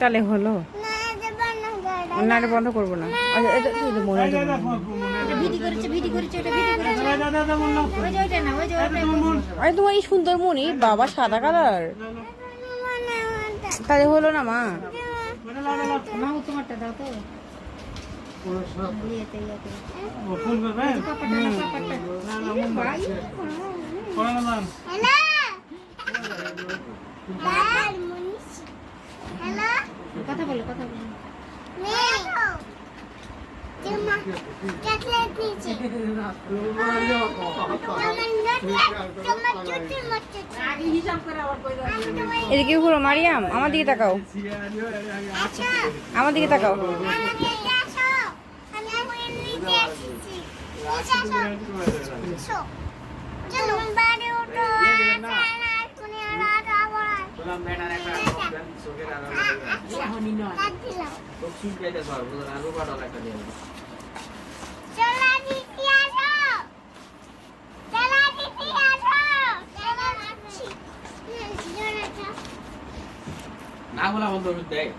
তাহলে হলো না, এটা বন্ধ করবো না। আচ্ছা এটা তো মনে হয় আরে তোমার এই সুন্দর মনি বাবা সাদা কালার, তাহলে হলো না মা। তোমারটা দাও তো কথা বলো কথা বলো। এদিকে ঘুরো মারিয়াম, আমার দিকে তাকাও, আমার দিকে তাকাও। না বলা বন্ধ দেয়।